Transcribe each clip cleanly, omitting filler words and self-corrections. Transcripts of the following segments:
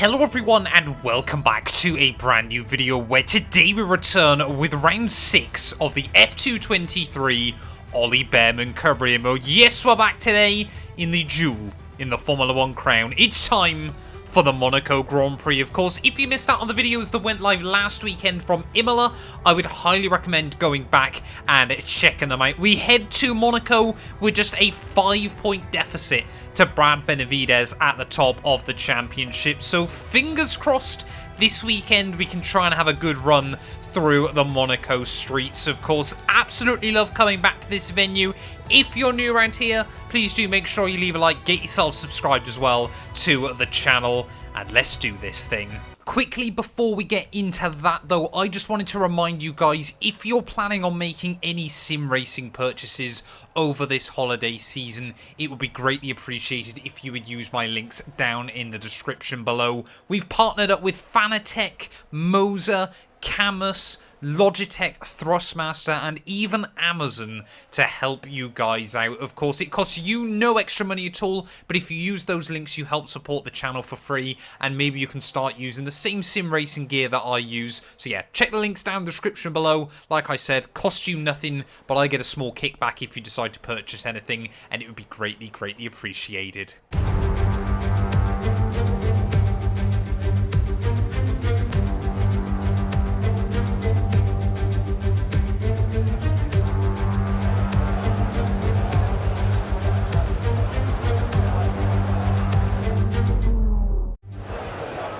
Hello everyone and welcome back to a brand new video where today we return with round 6 of the F223 Ollie Bearman Career mode. Yes, we're back today in the duel in the Formula 1 crown. It's time for the Monaco Grand Prix. Of course, if you missed out on the videos that went live last weekend from Imola, I would highly recommend going back and checking them out. We head to Monaco with just a 5-point deficit to Brad Benavides at the top of the championship. So fingers crossed this weekend we can try and have a good run through the Monaco streets. Of course, absolutely love coming back to this venue. If you're new around here, please do make sure you leave a like, get yourself subscribed as well to the channel, and let's do this thing. Quickly, before we get into that though, I just wanted to remind you guys, if you're planning on making any sim racing purchases over this holiday season, it would be greatly appreciated if you would use my links down in the description below. We've partnered up with Fanatec, Moser, Camus, Logitech, Thrustmaster, and even Amazon to help you guys out. Of course, it costs you no extra money at all, but if you use those links, you help support the channel for free, and maybe you can start using the same sim racing gear that I use. So yeah, check the links down in the description below. Like I said, costs you nothing, but I get a small kickback if you decide to purchase anything, and it would be greatly, greatly appreciated.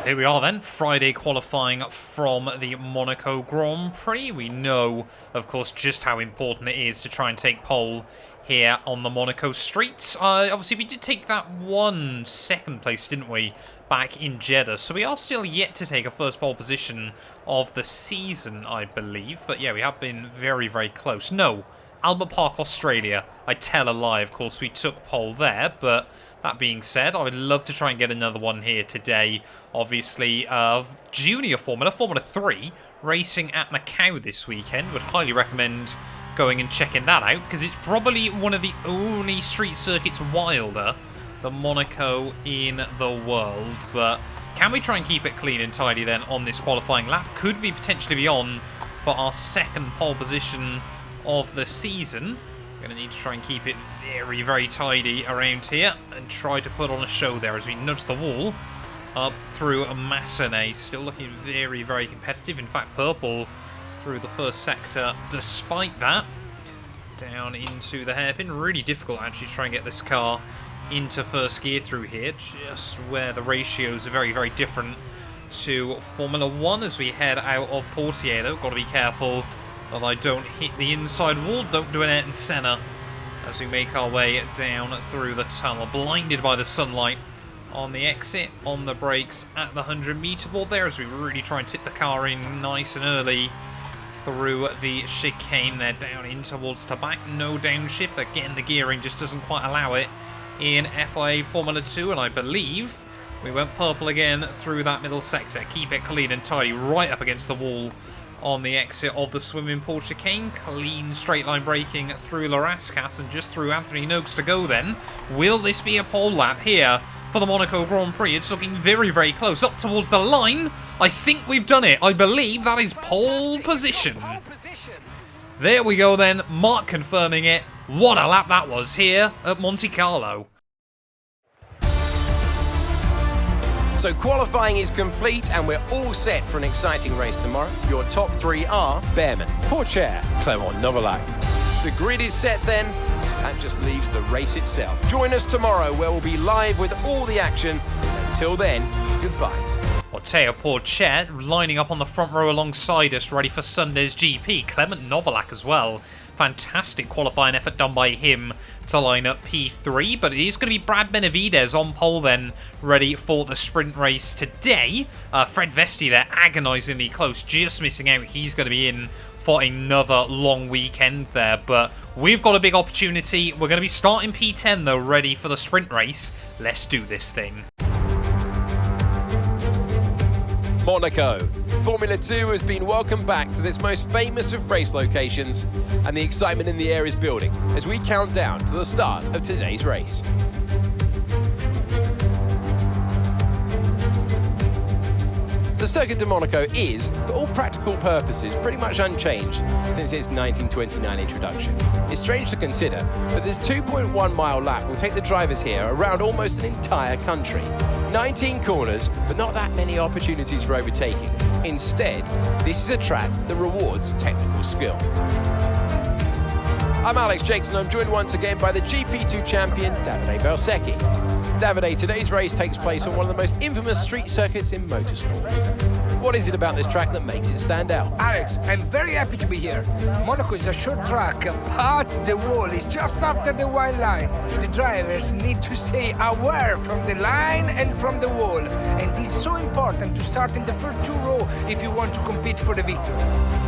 Here we are then, Friday qualifying from the Monaco Grand Prix. We know, of course, just how important it is to try and take pole here on the Monaco streets. Obviously, we did take that second place, didn't we, back in Jeddah. So we are still yet to take a first pole position of the season, I believe. But yeah, we have been very, very close. No, Albert Park, Australia. I tell a lie, of course, we took pole there, but that being said, I would love to try and get another one here today. Obviously, Junior Formula 3, racing at Macau this weekend. Would highly recommend going and checking that out, because it's probably one of the only street circuits wilder than Monaco in the world. But can we try and keep it clean and tidy then on this qualifying lap? Could we potentially be on for our second pole position of the season? Going to need to try and keep it very, very tidy around here and try to put on a show there as we nudge the wall up through Massenet. Still looking very, very competitive. In fact, purple through the first sector despite that. Down into the hairpin. Really difficult actually to try and get this car into first gear through here, just where the ratios are very, very different to Formula 1 as we head out of Portier though. Got to be careful that I don't hit the inside wall. Don't do an Ayrton Senna as we make our way down through the tunnel. Blinded by the sunlight on the exit, on the brakes at the 100-meter board there as we really try and tip the car in nice and early through the chicane there, down in towards the back. No downshift. Again, the gearing just doesn't quite allow it in FIA Formula 2, and I believe we went purple again through that middle sector. Keep it clean and tidy right up against the wall on the exit of the swimming pool chicane. Clean straight line braking through Larascas and just through Anthony Noakes to go then. Will this be a pole lap here for the Monaco Grand Prix? It's looking very, very close up towards the line. I think we've done it. I believe that is pole position. There we go then. Mark confirming it. What a lap that was here at Monte Carlo. So qualifying is complete and we're all set for an exciting race tomorrow. Your top 3 are Bearman, Porcher, Clement Novalak. The grid is set then, so that just leaves the race itself. Join us tomorrow where we'll be live with all the action. Until then, goodbye. Teo Porcher lining up on the front row alongside us, ready for Sunday's GP. Clement Novalak as well. Fantastic qualifying effort done by him to line up P3, but it is going to be Brad Benavides on pole then, ready for the sprint race today. Fred Vesti there, agonisingly close, just missing out. He's going to be in for another long weekend there, but we've got a big opportunity. We're going to be starting P10 though, ready for the sprint race. Let's do this thing. Monaco. Formula 2 has been welcomed back to this most famous of race locations, and the excitement in the air is building as we count down to the start of today's race. the Circuit de Monaco is, for all practical purposes, pretty much unchanged since its 1929 introduction. It's strange to consider, but this 2.1 mile lap will take the drivers here around almost an entire country. 19 corners, but not that many opportunities for overtaking. Instead, this is a track that rewards technical skill. I'm Alex Jakes and I'm joined once again by the GP2 champion, Davide Valsecchi. Davide, today's race takes place on one of the most infamous street circuits in motorsport. What is it about this track that makes it stand out? Alex, I'm very happy to be here. Monaco is a short track, but the wall is just after the white line. The drivers need to stay aware from the line and from the wall. And this is so important to start in the first 2 rows if you want to compete for the victory.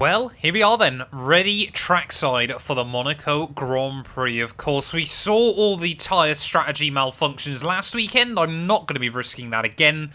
Well, here we are then, ready trackside for the Monaco Grand Prix. Of course, we saw all the tyre strategy malfunctions last weekend. I'm not going to be risking that again.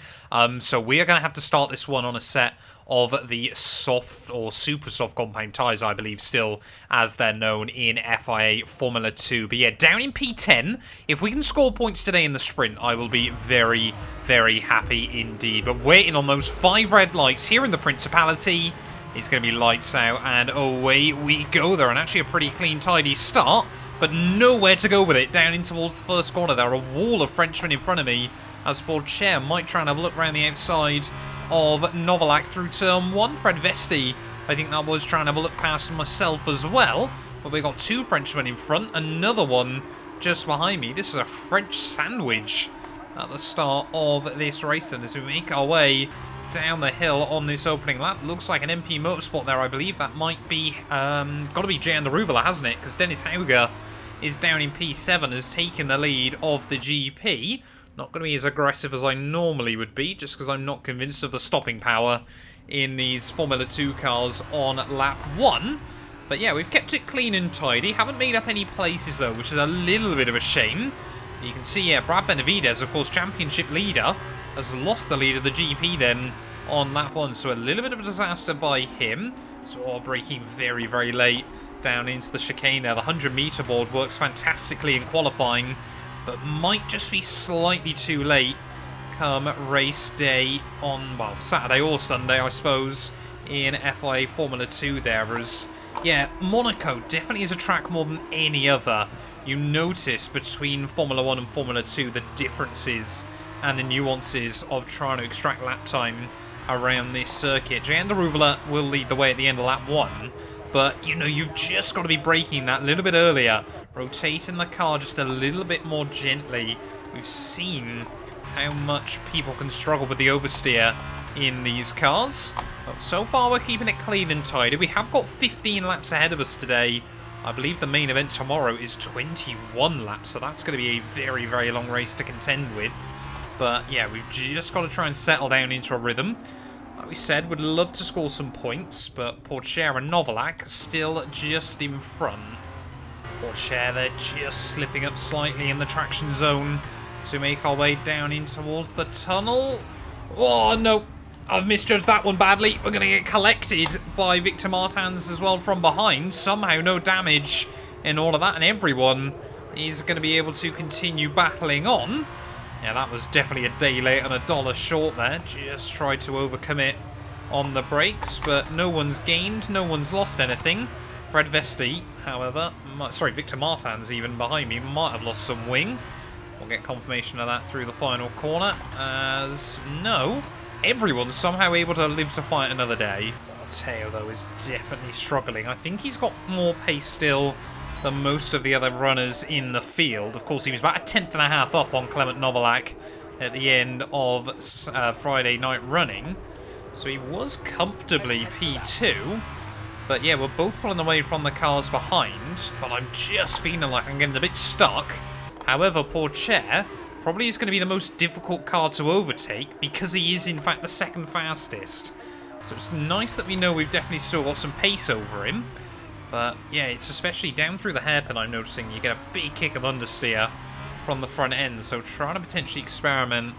So we are going to have to start this one on a set of the soft or super soft compound tyres, I believe still, as they're known in FIA Formula 2. But yeah, down in P10, if we can score points today in the sprint, I will be very, very happy indeed. But waiting on those 5 red lights here in the Principality. It's going to be lights out, and away we go there. And actually a pretty clean, tidy start, but nowhere to go with it. Down in towards the first corner there, a wall of Frenchmen in front of me, as Chair might try and have a look around the outside of Novalak through turn 1. Fred Vesti, I think that was trying to have a look past myself as well. But we got 2 Frenchmen in front, another one just behind me. This is a French sandwich at the start of this race, and as we make our way down the hill on this opening lap. Looks like an MP Motorsport there, I believe. That might be, got to be Jan Ruvela, hasn't it? Because Dennis Hauger is down in P7, has taken the lead of the GP. Not going to be as aggressive as I normally would be, just because I'm not convinced of the stopping power in these Formula 2 cars on lap 1. But yeah, we've kept it clean and tidy. Haven't made up any places, though, which is a little bit of a shame. You can see, yeah, Brad Benavides, of course, championship leader, has lost the lead of the GP then on lap 1. So a little bit of a disaster by him. So braking very, very late down into the chicane there. The 100-meter board works fantastically in qualifying, but might just be slightly too late come race day on, well, Saturday or Sunday, I suppose, in FIA Formula 2 there. As, yeah, Monaco definitely is a track more than any other. You notice between Formula 1 and Formula 2 the differences and the nuances of trying to extract lap time around this circuit. Jan Ruvela will lead the way at the end of lap 1, but you know, you've just got to be braking that little bit earlier, rotating the car just a little bit more gently. We've seen how much people can struggle with the oversteer in these cars, but so far we're keeping it clean and tidy. We have got 15 laps ahead of us today. I believe the main event tomorrow is 21 laps, so that's going to be a very, very long race to contend with. But yeah, we've just got to try and settle down into a rhythm. Like we said, would love to score some points, but Pourchaire and Novalak still just in front. Pourchaire, they're just slipping up slightly in the traction zone. So we make our way down in towards the tunnel. Oh no, I've misjudged that one badly. We're going to get collected by Victor Martins as well from behind. Somehow no damage in all of that, and everyone is going to be able to continue battling on. Yeah, that was definitely a day late and $1 short there. Just tried to overcommit on the brakes, but no one's gained, no one's lost anything. Fred Vesti, however, Victor Martins even behind me, might have lost some wing. We'll get confirmation of that through the final corner, as no, everyone's somehow able to live to fight another day. Teo, though, is definitely struggling. I think he's got more pace still than most of the other runners in the field. Of course, he was about a 10th and a half up on Clement Novalak at the end of Friday night running. So he was comfortably P2. But yeah, we're both pulling away from the cars behind. But I'm just feeling like I'm getting a bit stuck. However, Pourchaire probably is going to be the most difficult car to overtake because he is, in fact, the second fastest. So it's nice that we know we've definitely still got some pace over him. But yeah, it's especially down through the hairpin I'm noticing you get a big kick of understeer from the front end. So trying to potentially experiment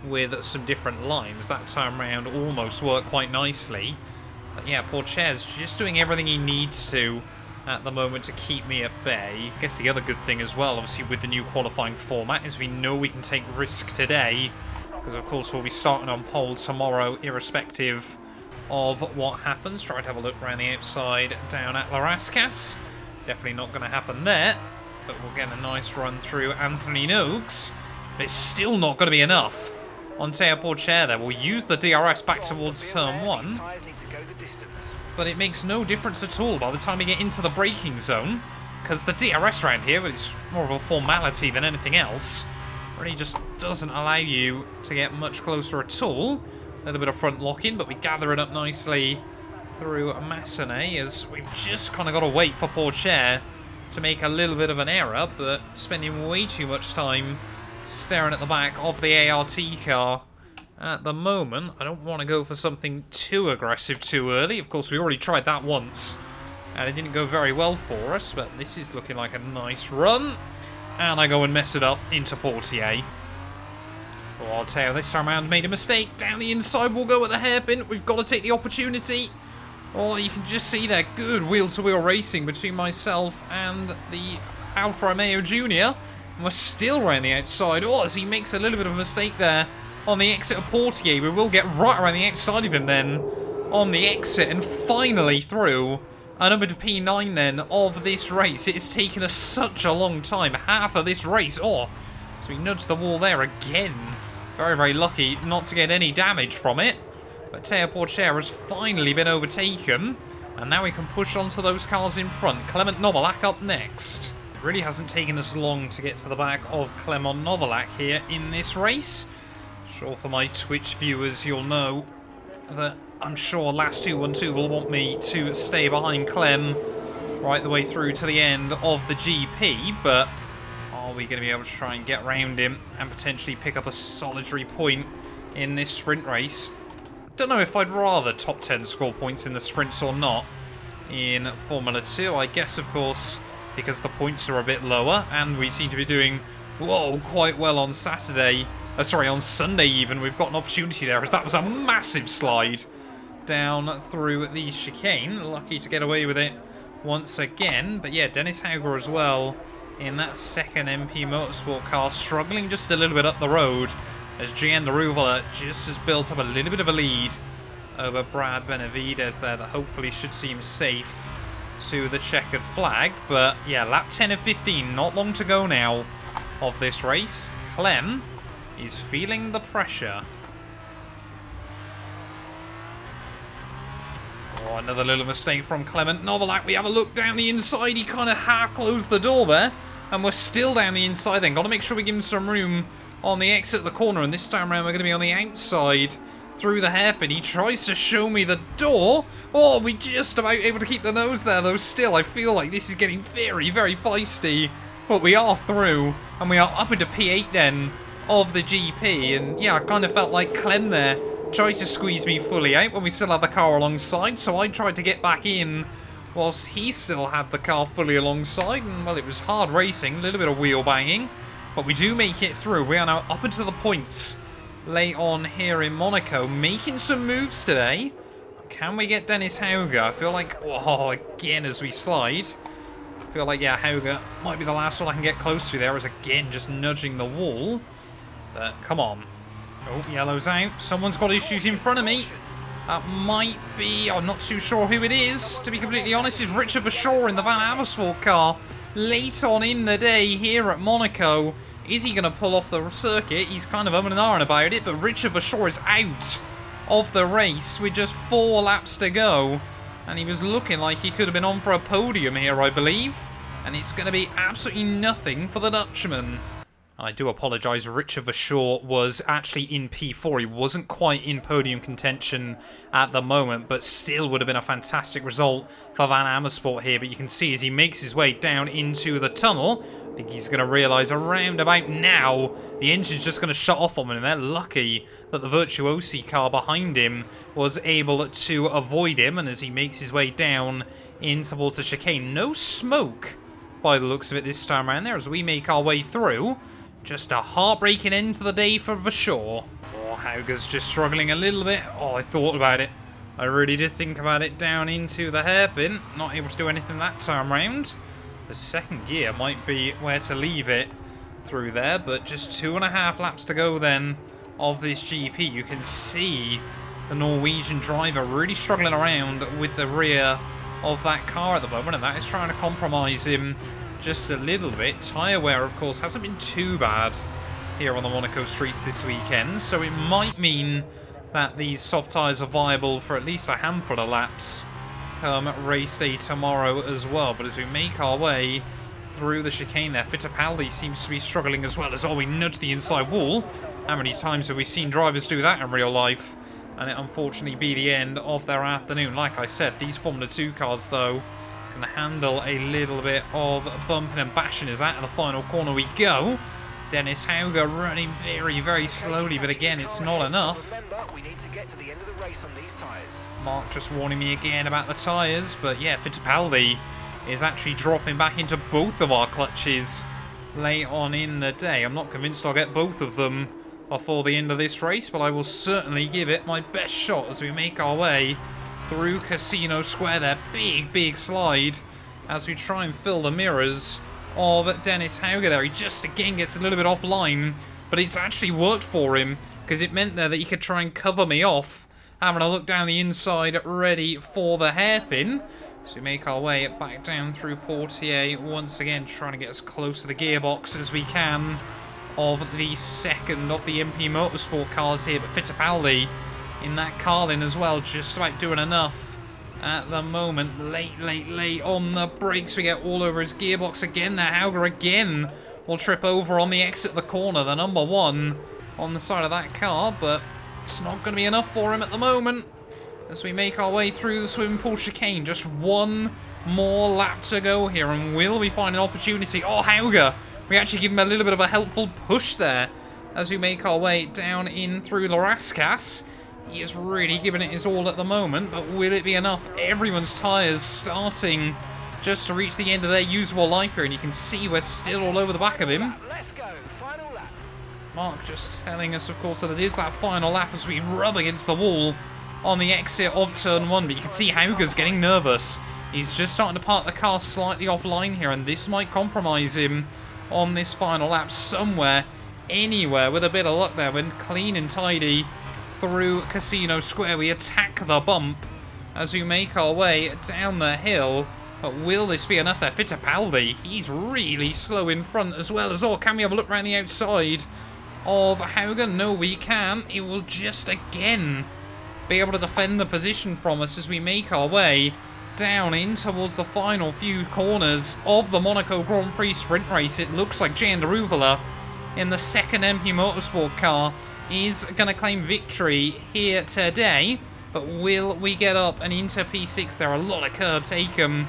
with some different lines that time round almost worked quite nicely. But yeah, Pourchaire's just doing everything he needs to at the moment to keep me at bay. I guess the other good thing as well, obviously, with the new qualifying format is we know we can take risk today. Because, of course, we'll be starting on pole tomorrow, irrespective of what happens. Try to have a look around the outside down at Larascas. Definitely not going to happen there. But we'll get a nice run through Anthony Noakes. But it's still not going to be enough. On Teo Porcher there, we'll use the DRS back towards turn 1. But it makes no difference at all by the time we get into the braking zone. Because the DRS around here is more of a formality than anything else. Really just doesn't allow you to get much closer at all. A little bit of front locking, but we gather it up nicely through Massenet, as we've just kind of got to wait for Porcher to make a little bit of an error, but spending way too much time staring at the back of the ART car at the moment. I don't want to go for something too aggressive too early. Of course, we already tried that once, and it didn't go very well for us, but this is looking like a nice run. And I go and mess it up into Portier. Oh, I'll tell you, this time around made a mistake. Down the inside, we'll go with the hairpin. We've got to take the opportunity. Oh, you can just see there, good wheel-to-wheel racing between myself and the Alfa Romeo Jr. And we're still around the outside. Oh, as he makes a little bit of a mistake there on the exit of Portier. We will get right around the outside of him then on the exit and finally through. And number P9 then of this race. It has taken us such a long time. Half of this race. Oh, so we nudged the wall there again. Very, very lucky not to get any damage from it. But Teo Porcher has finally been overtaken. And now we can push onto those cars in front. Clement Novalak up next. It really hasn't taken us long to get to the back of Clement Novalak here in this race. Sure, for my Twitch viewers, you'll know that I'm sure Last 212 will want me to stay behind Clem right the way through to the end of the GP, but are we going to be able to try and get around him and potentially pick up a solitary point in this sprint race? Don't know if I'd rather top 10 score points in the sprints or not in Formula 2. I guess, of course, because the points are a bit lower and we seem to be doing, whoa, quite well on Saturday. Sorry, on Sunday even. We've got an opportunity there, as that was a massive slide down through the chicane. Lucky to get away with it once again. But yeah, Dennis Hauger as well in that second MP Motorsport car, struggling just a little bit up the road, as Gian Daruvula just has built up a little bit of a lead over Brad Benavides there that hopefully should see him safe to the checkered flag. But yeah, lap 10 of 15, not long to go now of this race. Clem is feeling the pressure. Oh, another little mistake from Clement Novalak. We have a look down the inside. He kind of half closed the door there. And we're still down the inside then. Got to make sure we give him some room on the exit of the corner. And this time around, we're going to be on the outside through the hairpin. He tries to show me the door. Oh, we just about able to keep the nose there, though. Still, I feel like this is getting very, very feisty. But we are through. And we are up into P8 then of the GP. And yeah, I kind of felt like Clem there tried to squeeze me fully out when we still had the car alongside, so I tried to get back in whilst he still had the car fully alongside, and well, it was hard racing, a little bit of wheel banging, but we do make it through. We are now up into the points late on here in Monaco, making some moves today. Can we get Dennis Hauger? I feel like, oh, again as we slide, I feel like, yeah, Hauger might be the last one I can get close to there, as again just nudging the wall, but come on. Oh, yellow's out. Someone's got issues in front of me. That might be, I'm not too sure who it is, to be completely honest. It's Richard Verschoor in the Van Amersfoort car. Late on in the day here at Monaco. Is he going to pull off the circuit? He's kind of umming and ahhing about it, but Richard Verschoor is out of the race with just 4 laps to go. And he was looking like he could have been on for a podium here, I believe. And it's going to be absolutely nothing for the Dutchman. I do apologise, Richard Verschoor was actually in P4. He wasn't quite in podium contention at the moment, but still would have been a fantastic result for Van Amersfoort here. But you can see as he makes his way down into the tunnel, I think he's going to realise around about now the engine's just going to shut off on him. And they're lucky that the Virtuosi car behind him was able to avoid him. And as he makes his way down in towards the chicane, no smoke by the looks of it this time around there as we make our way through. Just a heartbreaking end to the day for Verschoor. Oh, Hauger's just struggling a little bit. Oh, I thought about it. I really did think about it down into the hairpin. Not able to do anything that time round. The second gear might be where to leave it through there, but just 2.5 laps to go then of this GP. You can see the Norwegian driver really struggling around with the rear of that car at the moment, and that is trying to compromise him just a little bit. Tyre wear, of course, hasn't been too bad here on the Monaco streets this weekend, so it might mean that these soft tyres are viable for at least a handful of laps come race day tomorrow as well. But as we make our way through the chicane there, Fittipaldi seems to be struggling as well as, oh, we nudge the inside wall. How many times have we seen drivers do that in real life? And it unfortunately be the end of their afternoon. Like I said, these Formula 2 cars, though, can handle a little bit of bumping and bashing as out of the final corner we go. Dennis Hauger running very, very slowly, but again, it's not enough. Mark just warning me again about the tyres, but yeah, Fittipaldi is actually dropping back into both of our clutches late on in the day. I'm not convinced I'll get both of them before the end of this race, but I will certainly give it my best shot as we make our way through Casino Square there. Big, big slide as we try and fill the mirrors of Dennis Hauger there. He just again gets a little bit offline, but it's actually worked for him because it meant there that he could try and cover me off, having a look down the inside ready for the hairpin. So we make our way back down through Portier once again, trying to get as close to the gearbox as we can of the second of the MP Motorsport cars here. But Fittipaldi in that Carlin as well, just about doing enough at the moment. Late on the brakes. We get all over his gearbox again. There, Hauger again will trip over on the exit of the corner, the number one on the side of that car, but it's not going to be enough for him at the moment as we make our way through the swimming pool chicane. Just one more lap to go here, and will we find an opportunity? Oh, Hauger! We actually give him a little bit of a helpful push there as we make our way down in through Larascas. He is really giving it his all at the moment, but will it be enough? Everyone's tyres starting just to reach the end of their usable life here, and you can see we're still all over the back of him. Let's go, final lap. Mark just telling us, of course, that it is that final lap as we rub against the wall on the exit of turn 1, but you can see Hauger's getting nervous. He's just starting to park the car slightly offline here, and this might compromise him on this final lap somewhere, anywhere. With a bit of luck there, when clean and tidy through Casino Square, we attack the bump as we make our way down the hill. But will this be enough there? Fittipaldi, he's really slow in front as well as, oh, can we have a look around the outside of Hauger? No, we can. It will just again be able to defend the position from us as we make our way down in towards the final few corners of the Monaco Grand Prix sprint race. It looks like Jean Deruvala in the second MP Motorsport car is going to claim victory here today, but will we get up and into P6? There are a lot of curb taken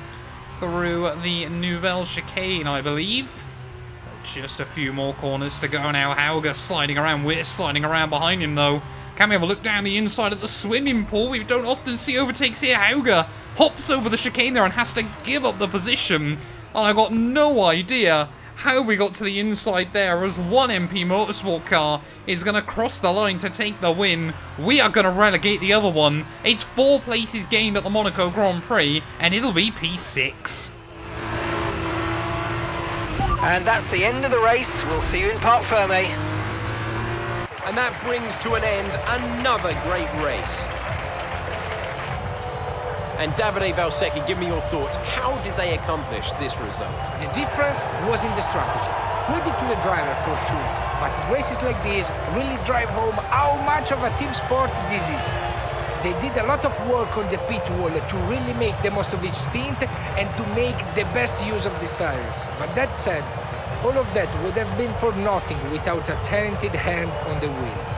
through the Nouvelle chicane, I believe. Just a few more corners to go now. Hauger sliding around. We're sliding around behind him, though. Can we have a look down the inside of the swimming pool? We don't often see overtakes here. Hauger hops over the chicane there and has to give up the position. And I've got no idea how we got to the inside there, as one MP Motorsport car is going to cross the line to take the win. We are going to relegate the other one. It's 4 places gained at the Monaco Grand Prix, and it'll be P6. And that's the end of the race. We'll see you in Parc Fermé. And that brings to an end another great race. And Davide Valsecchi, give me your thoughts. How did they accomplish this result? The difference was in the strategy. Credit to the driver for sure, but races like this really drive home how much of a team sport this is. They did a lot of work on the pit wall to really make the most of each stint and to make the best use of the tires. But that said, all of that would have been for nothing without a talented hand on the wheel.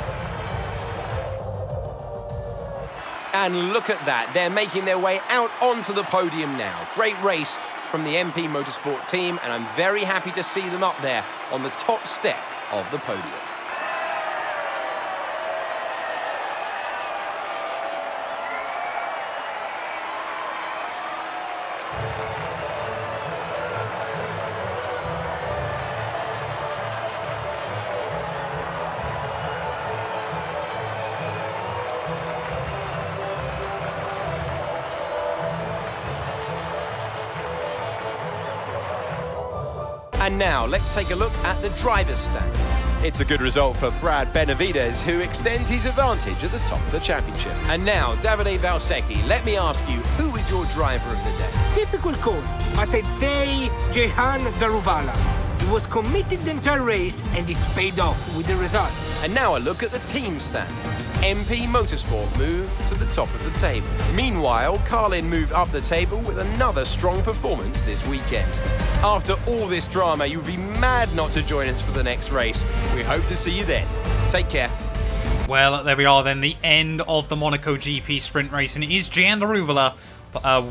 And look at that, they're making their way out onto the podium now. Great race from the MP Motorsport team, and I'm very happy to see them up there on the top step of the podium. And now let's take a look at the driver's standings. It's a good result for Brad Benavides, who extends his advantage at the top of the championship. And now, Davide Valsecchi, let me ask you, who is your driver of the day? Difficult call, but I'd say Jehan Daruvala. He was committed the entire race, and it's paid off with the result. And now a look at the team standings. MP Motorsport moved to the top of the table. Meanwhile, Carlin moved up the table with another strong performance this weekend. After all this drama, you would be mad not to join us for the next race. We hope to see you then. Take care. Well, there we are then, the end of the Monaco GP sprint race, and it is Gian Daruvala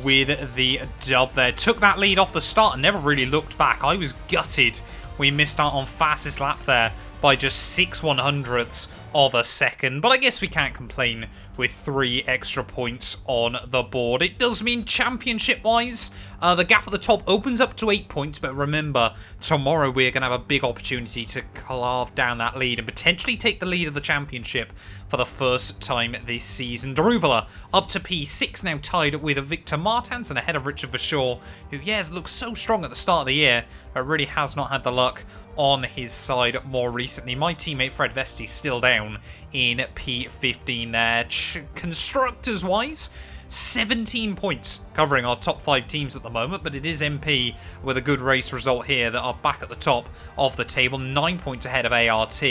with the dub there. Took that lead off the start and never really looked back. I was gutted we missed out on fastest lap there by just 6/100ths of a second, but I guess we can't complain with 3 extra points on the board. It does mean championship-wise, the gap at the top opens up to 8 points, but remember, tomorrow we're going to have a big opportunity to carve down that lead and potentially take the lead of the championship for the first time this season. Daruvala up to P6, now tied with Victor Martins and ahead of Richard Verschoor, who, yes, looks so strong at the start of the year, but really has not had the luck on his side more recently. My teammate Fred Vesti still down in P15 there. Constructors wise, 17 points covering our top 5 teams at the moment, but it is MP with a good race result here that are back at the top of the table. 9 points ahead of ART,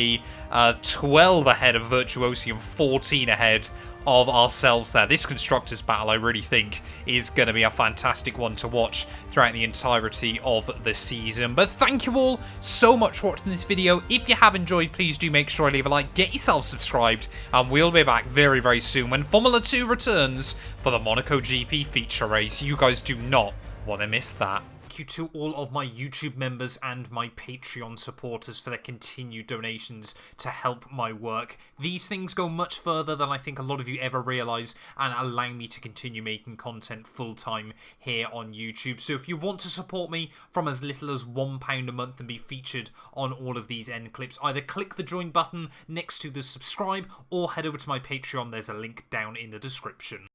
12 ahead of Virtuosium, 14 ahead of ourselves there. This Constructors battle, I really think, is going to be a fantastic one to watch throughout the entirety of the season. But thank you all so much for watching this video. If you have enjoyed, please do make sure to leave a like, get yourself subscribed, and we'll be back very, very soon when Formula 2 returns for the Monaco GP feature race. You guys do not want to miss that. Thank you to all of my YouTube members and my Patreon supporters for their continued donations to help my work. These things go much further than I think a lot of you ever realise and allow me to continue making content full-time here on YouTube. So if you want to support me from as little as £1 a month and be featured on all of these end clips, either click the join button next to the subscribe or head over to my Patreon. There's a link down in the description.